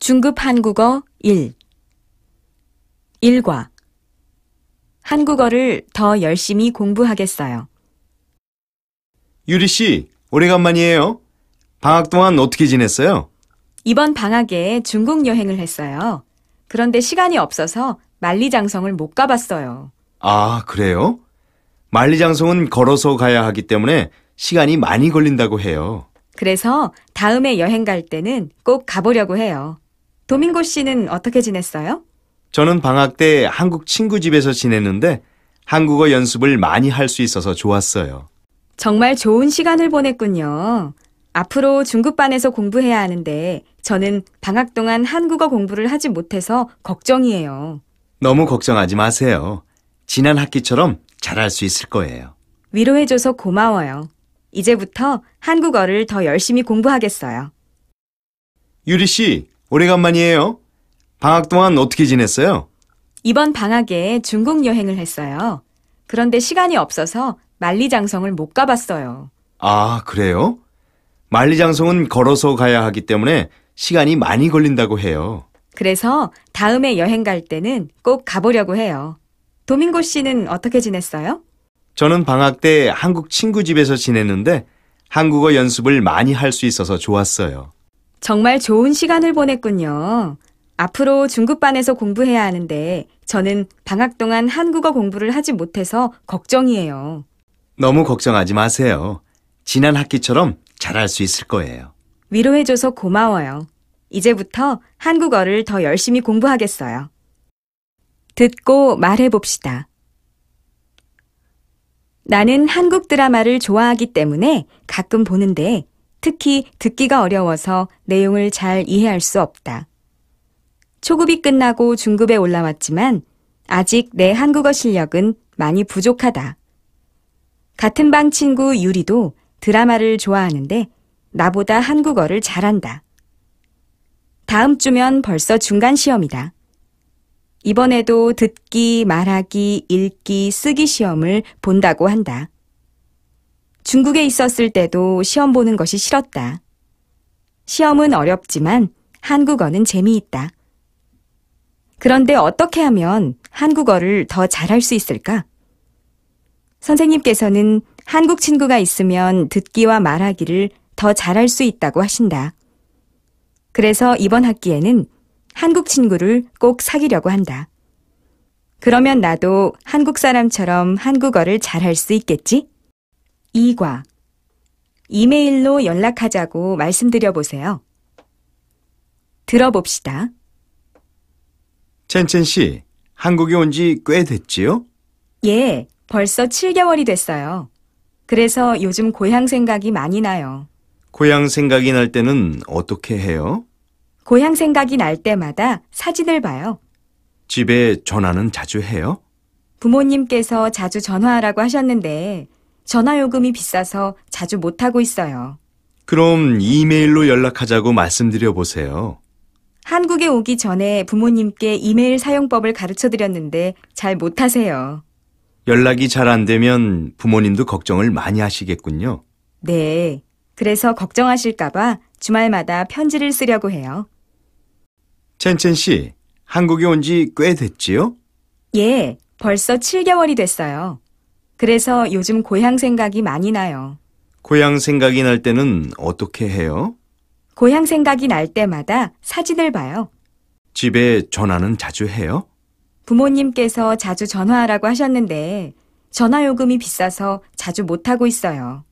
중급 한국어 1. 1과 한국어를 더 열심히 공부하겠어요. 유리 씨, 오래간만이에요. 방학 동안 어떻게 지냈어요? 이번 방학에 중국 여행을 했어요. 그런데 시간이 없어서 만리장성을 못 가봤어요. 아, 그래요? 만리장성은 걸어서 가야 하기 때문에 시간이 많이 걸린다고 해요. 그래서 다음에 여행 갈 때는 꼭 가보려고 해요. 도밍고 씨는 어떻게 지냈어요? 저는 방학 때 한국 친구 집에서 지냈는데 한국어 연습을 많이 할 수 있어서 좋았어요. 정말 좋은 시간을 보냈군요. 앞으로 중급반에서 공부해야 하는데 저는 방학 동안 한국어 공부를 하지 못해서 걱정이에요. 너무 걱정하지 마세요. 지난 학기처럼 잘할 수 있을 거예요. 위로해줘서 고마워요. 이제부터 한국어를 더 열심히 공부하겠어요. 유리 씨, 오래간만이에요. 방학 동안 어떻게 지냈어요? 이번 방학에 중국 여행을 했어요. 그런데 시간이 없어서 만리장성을 못 가봤어요. 아, 그래요? 만리장성은 걸어서 가야 하기 때문에 시간이 많이 걸린다고 해요. 그래서 다음에 여행 갈 때는 꼭 가보려고 해요. 도밍고 씨는 어떻게 지냈어요? 저는 방학 때 한국 친구 집에서 지냈는데 한국어 연습을 많이 할 수 있어서 좋았어요. 정말 좋은 시간을 보냈군요. 앞으로 중급반에서 공부해야 하는데 저는 방학 동안 한국어 공부를 하지 못해서 걱정이에요. 너무 걱정하지 마세요. 지난 학기처럼 잘할 수 있을 거예요. 위로해줘서 고마워요. 이제부터 한국어를 더 열심히 공부하겠어요. 듣고 말해봅시다. 나는 한국 드라마를 좋아하기 때문에 가끔 보는데 특히 듣기가 어려워서 내용을 잘 이해할 수 없다. 초급이 끝나고 중급에 올라왔지만 아직 내 한국어 실력은 많이 부족하다. 같은 방 친구 유리도 드라마를 좋아하는데 나보다 한국어를 잘한다. 다음 주면 벌써 중간 시험이다. 이번에도 듣기, 말하기, 읽기, 쓰기 시험을 본다고 한다. 중국에 있었을 때도 시험 보는 것이 싫었다. 시험은 어렵지만 한국어는 재미있다. 그런데 어떻게 하면 한국어를 더 잘할 수 있을까? 선생님께서는 한국 친구가 있으면 듣기와 말하기를 더 잘할 수 있다고 하신다. 그래서 이번 학기에는 한국 친구를 꼭 사귀려고 한다. 그러면 나도 한국 사람처럼 한국어를 잘할 수 있겠지? 2과 이메일로 연락하자고 말씀드려 보세요. 들어봅시다. 첸첸 씨, 한국에 온 지 꽤 됐지요? 예, 벌써 7개월이 됐어요. 그래서 요즘 고향 생각이 많이 나요. 고향 생각이 날 때는 어떻게 해요? 고향 생각이 날 때마다 사진을 봐요. 집에 전화는 자주 해요? 부모님께서 자주 전화하라고 하셨는데 전화 요금이 비싸서 자주 못하고 있어요. 그럼 이메일로 연락하자고 말씀드려 보세요. 한국에 오기 전에 부모님께 이메일 사용법을 가르쳐 드렸는데 잘 못하세요. 연락이 잘 안 되면 부모님도 걱정을 많이 하시겠군요. 네, 그래서 걱정하실까봐 주말마다 편지를 쓰려고 해요. 첸첸 씨, 한국에 온 지 꽤 됐지요? 예, 벌써 7개월이 됐어요. 그래서 요즘 고향 생각이 많이 나요. 고향 생각이 날 때는 어떻게 해요? 고향 생각이 날 때마다 사진을 봐요. 집에 전화는 자주 해요? 부모님께서 자주 전화하라고 하셨는데 전화 요금이 비싸서 자주 못하고 있어요.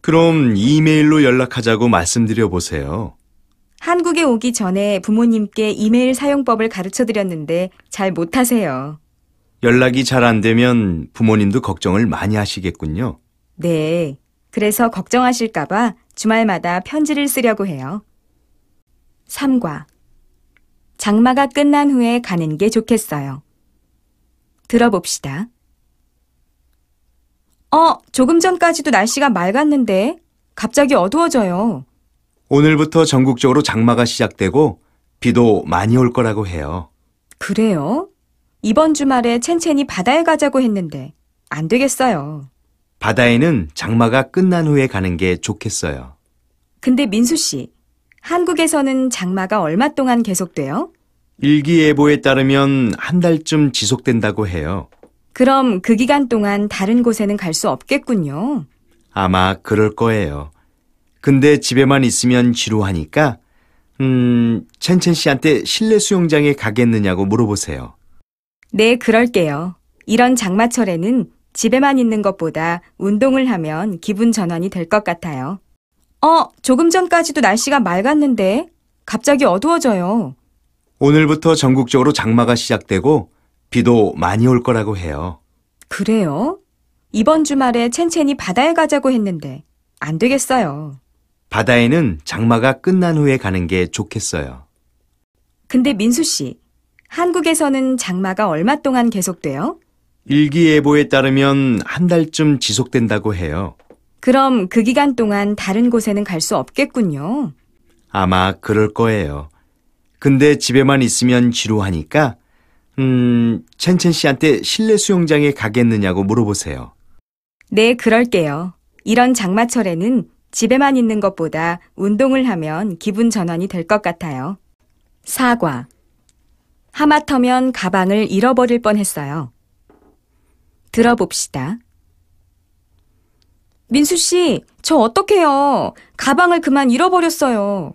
그럼 이메일로 연락하자고 말씀드려 보세요. 한국에 오기 전에 부모님께 이메일 사용법을 가르쳐 드렸는데 잘 못하세요. 연락이 잘 안 되면 부모님도 걱정을 많이 하시겠군요. 네, 그래서 걱정하실까봐 주말마다 편지를 쓰려고 해요. 3과 장마가 끝난 후에 가는 게 좋겠어요. 들어봅시다. 조금 전까지도 날씨가 맑았는데 갑자기 어두워져요. 오늘부터 전국적으로 장마가 시작되고 비도 많이 올 거라고 해요. 그래요? 이번 주말에 첸첸이 바다에 가자고 했는데 안 되겠어요. 바다에는 장마가 끝난 후에 가는 게 좋겠어요. 근데 민수 씨, 한국에서는 장마가 얼마 동안 계속돼요? 일기예보에 따르면 한 달쯤 지속된다고 해요. 그럼 그 기간 동안 다른 곳에는 갈 수 없겠군요. 아마 그럴 거예요. 근데 집에만 있으면 지루하니까, 첸첸 씨한테 실내 수영장에 가겠느냐고 물어보세요. 네, 그럴게요. 이런 장마철에는 집에만 있는 것보다 운동을 하면 기분 전환이 될 것 같아요. 조금 전까지도 날씨가 맑았는데 갑자기 어두워져요. 오늘부터 전국적으로 장마가 시작되고 비도 많이 올 거라고 해요. 그래요? 이번 주말에 첸첸이 바다에 가자고 했는데 안 되겠어요. 바다에는 장마가 끝난 후에 가는 게 좋겠어요. 근데 민수 씨, 한국에서는 장마가 얼마 동안 계속돼요? 일기예보에 따르면 한 달쯤 지속된다고 해요. 그럼 그 기간 동안 다른 곳에는 갈 수 없겠군요. 아마 그럴 거예요. 근데 집에만 있으면 지루하니까, 첸첸 씨한테 실내 수영장에 가겠느냐고 물어보세요. 네, 그럴게요. 이런 장마철에는 집에만 있는 것보다 운동을 하면 기분 전환이 될 것 같아요. 사과. 하마터면 가방을 잃어버릴 뻔했어요. 들어봅시다. 민수 씨, 저 어떡해요? 가방을 그만 잃어버렸어요.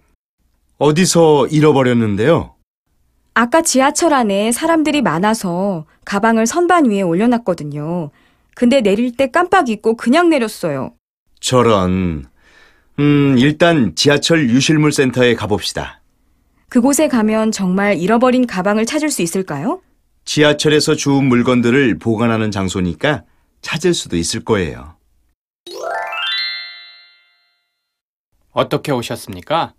어디서 잃어버렸는데요? 아까 지하철 안에 사람들이 많아서 가방을 선반 위에 올려놨거든요. 근데 내릴 때 깜빡 잊고 그냥 내렸어요. 저런. 일단 지하철 유실물 센터에 가봅시다. 그곳에 가면 정말 잃어버린 가방을 찾을 수 있을까요? 지하철에서 주운 물건들을 보관하는 장소니까 찾을 수도 있을 거예요. 어떻게 오셨습니까?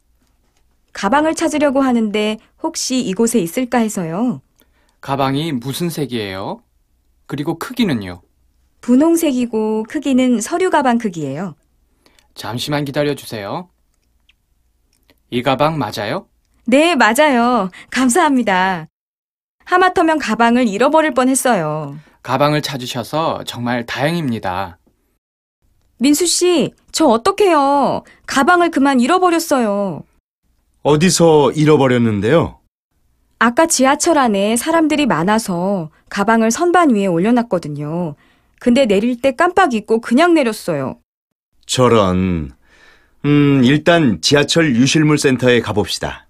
가방을 찾으려고 하는데 혹시 이곳에 있을까 해서요. 가방이 무슨 색이에요? 그리고 크기는요? 분홍색이고 크기는 서류 가방 크기예요. 잠시만 기다려주세요. 이 가방 맞아요? 네, 맞아요. 감사합니다. 하마터면 가방을 잃어버릴 뻔했어요. 가방을 찾으셔서 정말 다행입니다. 민수 씨, 저 어떡해요? 가방을 그만 잃어버렸어요. 어디서 잃어버렸는데요? 아까 지하철 안에 사람들이 많아서 가방을 선반 위에 올려놨거든요. 근데 내릴 때 깜빡 잊고 그냥 내렸어요. 저런. 일단 지하철 유실물 센터에 가봅시다.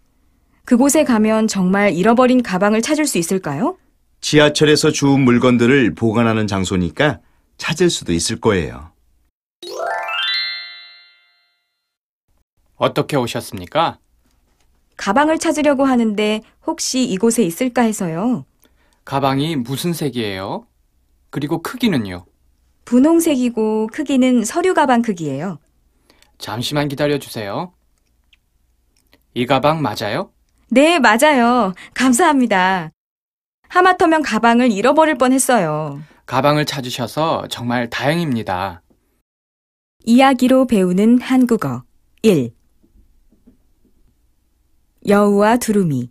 그곳에 가면 정말 잃어버린 가방을 찾을 수 있을까요? 지하철에서 주운 물건들을 보관하는 장소니까 찾을 수도 있을 거예요. 어떻게 오셨습니까? 가방을 찾으려고 하는데 혹시 이곳에 있을까 해서요. 가방이 무슨 색이에요? 그리고 크기는요? 분홍색이고 크기는 서류 가방 크기예요. 잠시만 기다려주세요. 이 가방 맞아요? 네, 맞아요. 감사합니다. 하마터면 가방을 잃어버릴 뻔했어요. 가방을 찾으셔서 정말 다행입니다. 이야기로 배우는 한국어 1. 여우와 두루미.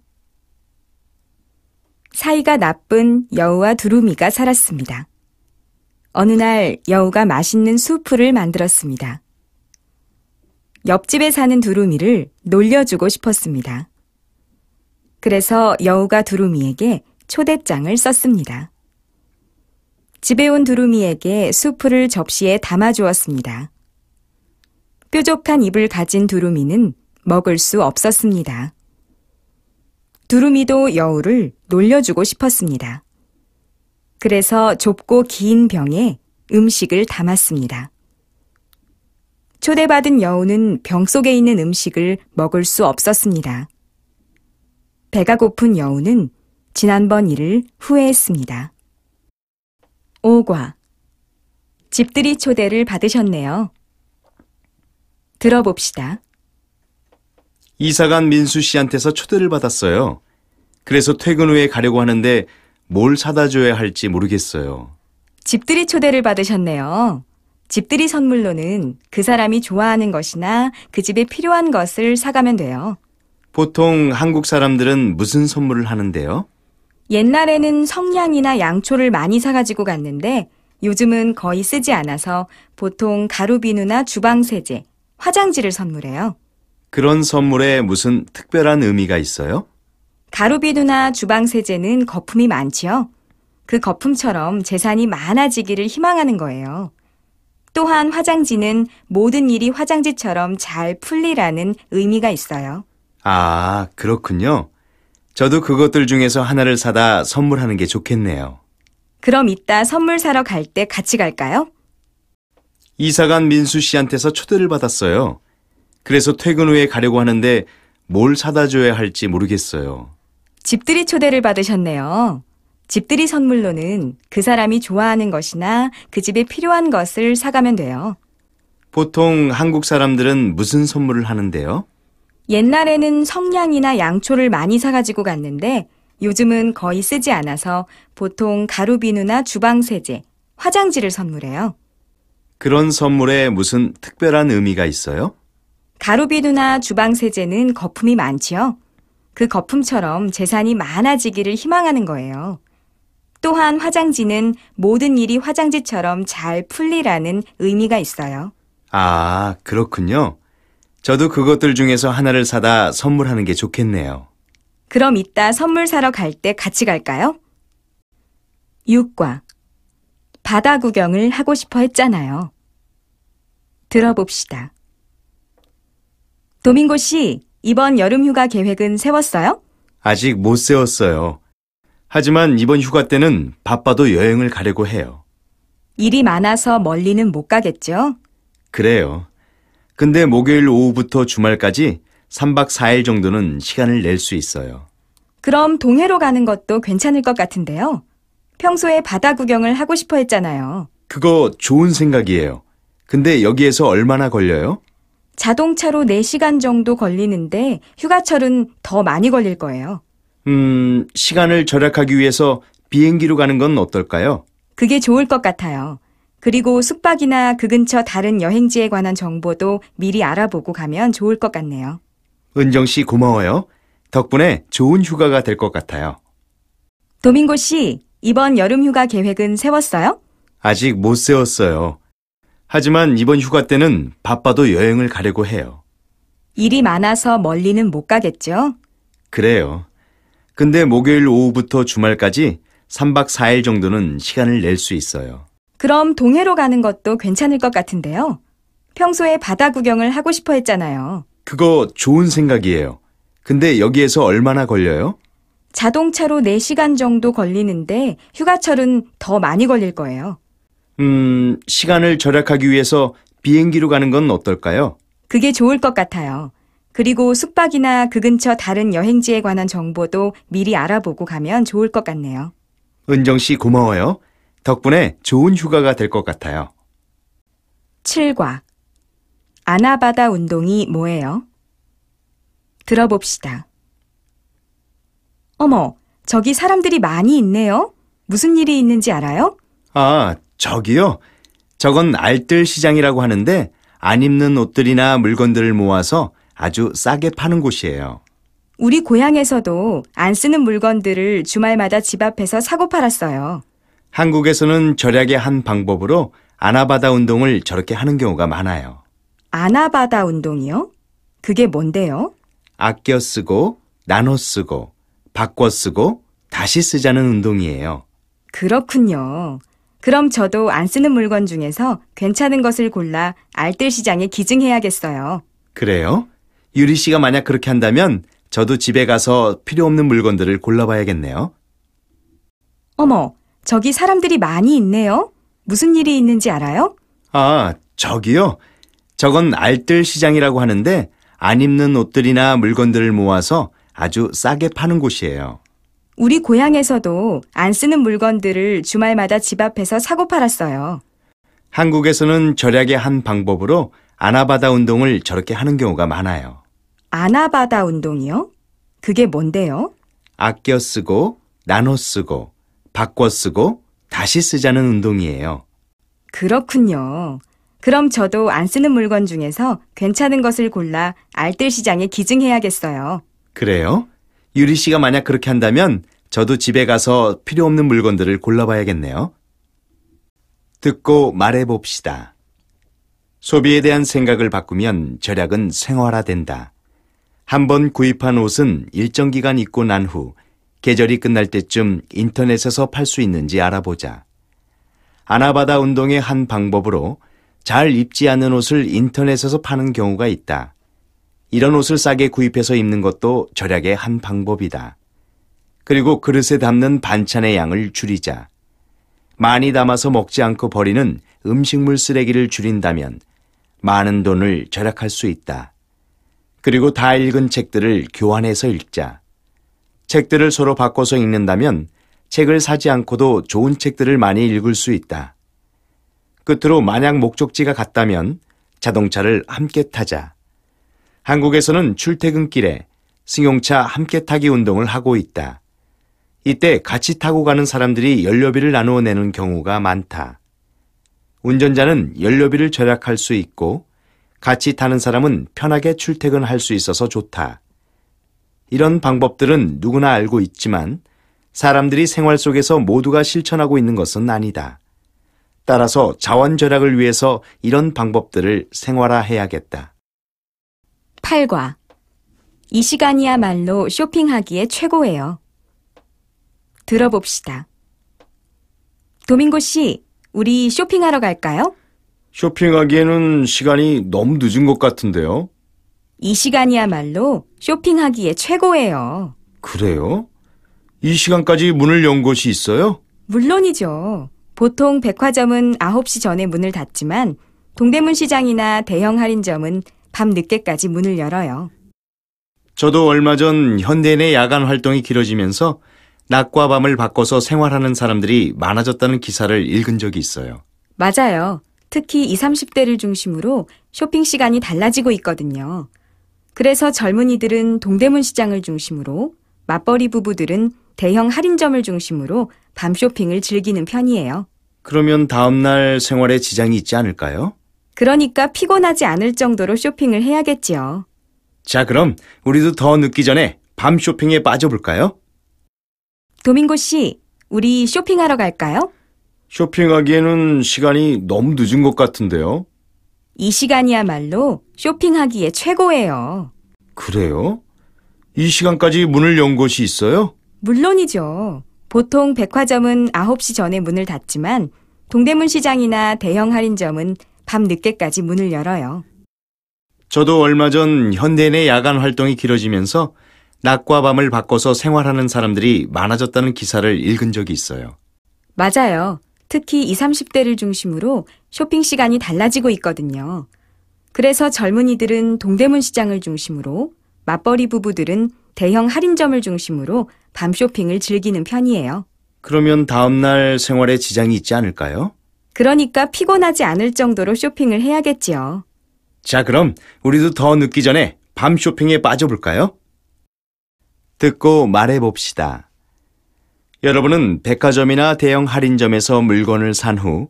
사이가 나쁜 여우와 두루미가 살았습니다. 어느 날 여우가 맛있는 수프를 만들었습니다. 옆집에 사는 두루미를 놀려주고 싶었습니다. 그래서 여우가 두루미에게 초대장을 썼습니다. 집에 온 두루미에게 수프를 접시에 담아주었습니다. 뾰족한 입을 가진 두루미는 먹을 수 없었습니다. 두루미도 여우를 놀려주고 싶었습니다. 그래서 좁고 긴 병에 음식을 담았습니다. 초대받은 여우는 병 속에 있는 음식을 먹을 수 없었습니다. 배가 고픈 여우는 지난번 일을 후회했습니다. 5과. 집들이 초대를 받으셨네요. 들어봅시다. 이사간 민수 씨한테서 초대를 받았어요. 그래서 퇴근 후에 가려고 하는데 뭘 사다 줘야 할지 모르겠어요. 집들이 초대를 받으셨네요. 집들이 선물로는 그 사람이 좋아하는 것이나 그 집에 필요한 것을 사가면 돼요. 보통 한국 사람들은 무슨 선물을 하는데요? 옛날에는 성냥이나 양초를 많이 사가지고 갔는데 요즘은 거의 쓰지 않아서 보통 가루비누나 주방세제, 화장지를 선물해요. 그런 선물에 무슨 특별한 의미가 있어요? 가루비누나 주방세제는 거품이 많지요. 그 거품처럼 재산이 많아지기를 희망하는 거예요. 또한 화장지는 모든 일이 화장지처럼 잘 풀리라는 의미가 있어요. 아, 그렇군요. 저도 그것들 중에서 하나를 사다 선물하는 게 좋겠네요. 그럼 이따 선물 사러 갈 때 같이 갈까요? 이사간 민수 씨한테서 초대를 받았어요. 그래서 퇴근 후에 가려고 하는데 뭘 사다 줘야 할지 모르겠어요. 집들이 초대를 받으셨네요. 집들이 선물로는 그 사람이 좋아하는 것이나 그 집에 필요한 것을 사가면 돼요. 보통 한국 사람들은 무슨 선물을 하는데요? 옛날에는 성냥이나 양초를 많이 사가지고 갔는데 요즘은 거의 쓰지 않아서 보통 가루비누나 주방세제, 화장지를 선물해요. 그런 선물에 무슨 특별한 의미가 있어요? 가루비누나 주방세제는 거품이 많지요. 그 거품처럼 재산이 많아지기를 희망하는 거예요. 또한 화장지는 모든 일이 화장지처럼 잘 풀리라는 의미가 있어요. 아, 그렇군요. 저도 그것들 중에서 하나를 사다 선물하는 게 좋겠네요. 그럼 이따 선물 사러 갈 때 같이 갈까요? 6과 바다 구경을 하고 싶어 했잖아요. 들어봅시다. 도밍고 씨, 이번 여름 휴가 계획은 세웠어요? 아직 못 세웠어요. 하지만 이번 휴가 때는 바빠도 여행을 가려고 해요. 일이 많아서 멀리는 못 가겠죠? 그래요. 근데 목요일 오후부터 주말까지 3박 4일 정도는 시간을 낼 수 있어요. 그럼 동해로 가는 것도 괜찮을 것 같은데요. 평소에 바다 구경을 하고 싶어 했잖아요. 그거 좋은 생각이에요. 근데 여기에서 얼마나 걸려요? 자동차로 4시간 정도 걸리는데 휴가철은 더 많이 걸릴 거예요. 시간을 절약하기 위해서 비행기로 가는 건 어떨까요? 그게 좋을 것 같아요. 그리고 숙박이나 그 근처 다른 여행지에 관한 정보도 미리 알아보고 가면 좋을 것 같네요. 은정 씨 고마워요. 덕분에 좋은 휴가가 될 것 같아요. 도밍고 씨, 이번 여름 휴가 계획은 세웠어요? 아직 못 세웠어요. 하지만 이번 휴가 때는 바빠도 여행을 가려고 해요. 일이 많아서 멀리는 못 가겠죠? 그래요. 근데 목요일 오후부터 주말까지 3박 4일 정도는 시간을 낼 수 있어요. 그럼 동해로 가는 것도 괜찮을 것 같은데요. 평소에 바다 구경을 하고 싶어 했잖아요. 그거 좋은 생각이에요. 근데 여기에서 얼마나 걸려요? 자동차로 4시간 정도 걸리는데 휴가철은 더 많이 걸릴 거예요. 시간을 절약하기 위해서 비행기로 가는 건 어떨까요? 그게 좋을 것 같아요. 그리고 숙박이나 그 근처 다른 여행지에 관한 정보도 미리 알아보고 가면 좋을 것 같네요. 은정 씨 고마워요. 덕분에 좋은 휴가가 될 것 같아요. 7과 아나바다 운동이 뭐예요? 들어봅시다. 어머, 저기 사람들이 많이 있네요. 무슨 일이 있는지 알아요? 아, 저기요. 저건 알뜰 시장이라고 하는데 안 입는 옷들이나 물건들을 모아서 아주 싸게 파는 곳이에요. 우리 고향에서도 안 쓰는 물건들을 주말마다 집 앞에서 사고 팔았어요. 한국에서는 절약의 한 방법으로 아나바다 운동을 저렇게 하는 경우가 많아요. 아나바다 운동이요? 그게 뭔데요? 아껴 쓰고, 나눠 쓰고, 바꿔 쓰고, 다시 쓰자는 운동이에요. 그렇군요. 그럼 저도 안 쓰는 물건 중에서 괜찮은 것을 골라 알뜰 시장에 기증해야겠어요. 그래요? 유리 씨가 만약 그렇게 한다면 저도 집에 가서 필요 없는 물건들을 골라봐야겠네요. 어머, 저기 사람들이 많이 있네요. 무슨 일이 있는지 알아요? 아, 저기요. 저건 알뜰 시장이라고 하는데 안 입는 옷들이나 물건들을 모아서 아주 싸게 파는 곳이에요. 우리 고향에서도 안 쓰는 물건들을 주말마다 집 앞에서 사고 팔았어요. 한국에서는 절약의 한 방법으로 아나바다 운동을 저렇게 하는 경우가 많아요. 아나바다 운동이요? 그게 뭔데요? 아껴 쓰고, 나눠 쓰고, 바꿔 쓰고, 다시 쓰자는 운동이에요. 그렇군요. 그럼 저도 안 쓰는 물건 중에서 괜찮은 것을 골라 알뜰 시장에 기증해야겠어요. 그래요? 유리 씨가 만약 그렇게 한다면 저도 집에 가서 필요 없는 물건들을 골라봐야겠네요. 듣고 말해봅시다. 소비에 대한 생각을 바꾸면 절약은 생활화된다. 한번 구입한 옷은 일정 기간 입고 난 후 계절이 끝날 때쯤 인터넷에서 팔 수 있는지 알아보자. 아나바다 운동의 한 방법으로 잘 입지 않는 옷을 인터넷에서 파는 경우가 있다. 이런 옷을 싸게 구입해서 입는 것도 절약의 한 방법이다. 그리고 그릇에 담는 반찬의 양을 줄이자. 많이 담아서 먹지 않고 버리는 음식물 쓰레기를 줄인다면 많은 돈을 절약할 수 있다. 그리고 다 읽은 책들을 교환해서 읽자. 책들을 서로 바꿔서 읽는다면 책을 사지 않고도 좋은 책들을 많이 읽을 수 있다. 끝으로 만약 목적지가 같다면 자동차를 함께 타자. 한국에서는 출퇴근길에 승용차 함께 타기 운동을 하고 있다. 이때 같이 타고 가는 사람들이 연료비를 나누어 내는 경우가 많다. 운전자는 연료비를 절약할 수 있고 같이 타는 사람은 편하게 출퇴근할 수 있어서 좋다. 이런 방법들은 누구나 알고 있지만 사람들이 생활 속에서 모두가 실천하고 있는 것은 아니다. 따라서 자원 절약을 위해서 이런 방법들을 생활화해야겠다. 8과. 이 시간이야말로 쇼핑하기에 최고예요. 들어봅시다. 도밍고 씨, 우리 쇼핑하러 갈까요? 쇼핑하기에는 시간이 너무 늦은 것 같은데요. 이 시간이야말로 쇼핑하기에 최고예요. 그래요? 이 시간까지 문을 연 곳이 있어요? 물론이죠. 보통 백화점은 9시 전에 문을 닫지만 동대문 시장이나 대형 할인점은 밤 늦게까지 문을 열어요. 저도 얼마 전 현대인의 야간 활동이 길어지면서 낮과 밤을 바꿔서 생활하는 사람들이 많아졌다는 기사를 읽은 적이 있어요. 맞아요. 특히 20, 30대를 중심으로 쇼핑 시간이 달라지고 있거든요. 그래서 젊은이들은 동대문 시장을 중심으로, 맞벌이 부부들은 대형 할인점을 중심으로 밤 쇼핑을 즐기는 편이에요. 그러면 다음날 생활에 지장이 있지 않을까요? 그러니까 피곤하지 않을 정도로 쇼핑을 해야겠지요. 자, 그럼 우리도 더 늦기 전에 밤 쇼핑에 빠져볼까요? 도밍고 씨, 우리 쇼핑하러 갈까요? 쇼핑하기에는 시간이 너무 늦은 것 같은데요. 이 시간이야말로 쇼핑하기에 최고예요. 그래요? 이 시간까지 문을 연 곳이 있어요? 물론이죠. 보통 백화점은 9시 전에 문을 닫지만 동대문 시장이나 대형 할인점은 밤 늦게까지 문을 열어요. 저도 얼마 전 현대인의 야간 활동이 길어지면서 낮과 밤을 바꿔서 생활하는 사람들이 많아졌다는 기사를 읽은 적이 있어요. 맞아요. 특히 20, 30대를 중심으로 쇼핑 시간이 달라지고 있거든요. 그래서 젊은이들은 동대문 시장을 중심으로, 맞벌이 부부들은 대형 할인점을 중심으로 밤 쇼핑을 즐기는 편이에요. 그러면 다음날 생활에 지장이 있지 않을까요? 그러니까 피곤하지 않을 정도로 쇼핑을 해야겠지요. 자, 그럼 우리도 더 늦기 전에 밤 쇼핑에 빠져볼까요? 듣고 말해봅시다. 여러분은 백화점이나 대형 할인점에서 물건을 산 후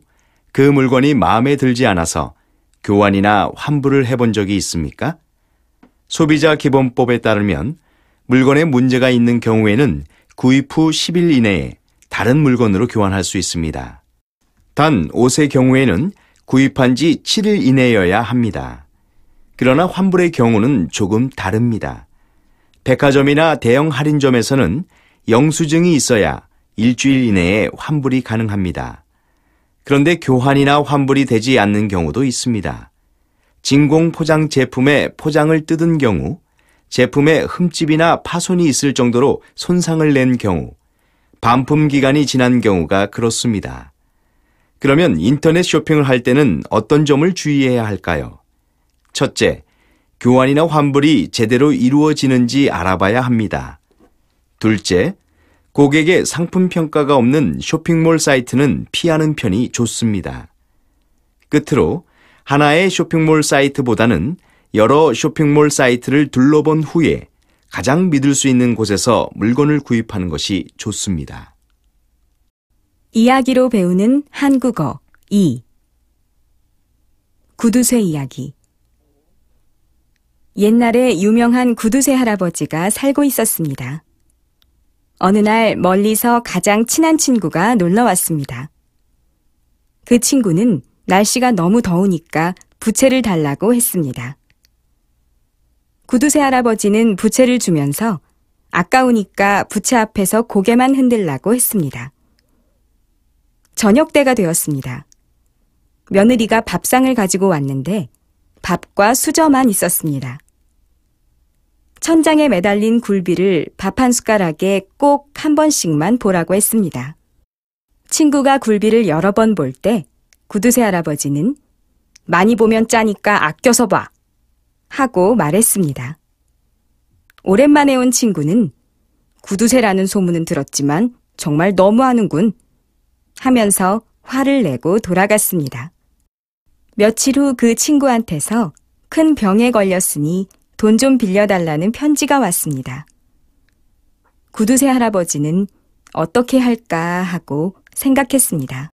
그 물건이 마음에 들지 않아서 교환이나 환불을 해본 적이 있습니까? 소비자 기본법에 따르면 물건에 문제가 있는 경우에는 구입 후 10일 이내에 다른 물건으로 교환할 수 있습니다. 단 옷의 경우에는 구입한 지 7일 이내여야 합니다. 그러나 환불의 경우는 조금 다릅니다. 백화점이나 대형 할인점에서는 영수증이 있어야 일주일 이내에 환불이 가능합니다. 그런데 교환이나 환불이 되지 않는 경우도 있습니다. 진공 포장 제품의 포장을 뜯은 경우, 제품에 흠집이나 파손이 있을 정도로 손상을 낸 경우, 반품 기간이 지난 경우가 그렇습니다. 그러면 인터넷 쇼핑을 할 때는 어떤 점을 주의해야 할까요? 첫째, 교환이나 환불이 제대로 이루어지는지 알아봐야 합니다. 둘째, 고객의 상품 평가가 없는 쇼핑몰 사이트는 피하는 편이 좋습니다. 끝으로 하나의 쇼핑몰 사이트보다는 여러 쇼핑몰 사이트를 둘러본 후에 가장 믿을 수 있는 곳에서 물건을 구입하는 것이 좋습니다. 이야기로 배우는 한국어 2. 구두쇠 이야기. 옛날에 유명한 구두쇠 할아버지가 살고 있었습니다. 어느 날 멀리서 가장 친한 친구가 놀러 왔습니다. 그 친구는 날씨가 너무 더우니까 부채를 달라고 했습니다. 구두쇠 할아버지는 부채를 주면서 아까우니까 부채 앞에서 고개만 흔들라고 했습니다. 저녁 때가 되었습니다. 며느리가 밥상을 가지고 왔는데 밥과 수저만 있었습니다. 천장에 매달린 굴비를 밥 한 숟가락에 꼭 한 번씩만 보라고 했습니다. 친구가 굴비를 여러 번 볼 때 구두쇠 할아버지는 많이 보면 짜니까 아껴서 봐 하고 말했습니다. 오랜만에 온 친구는 구두쇠라는 소문은 들었지만 정말 너무하는군 하면서 화를 내고 돌아갔습니다. 며칠 후 그 친구한테서 큰 병에 걸렸으니 돈 좀 빌려달라는 편지가 왔습니다. 구두쇠 할아버지는 어떻게 할까 하고 생각했습니다.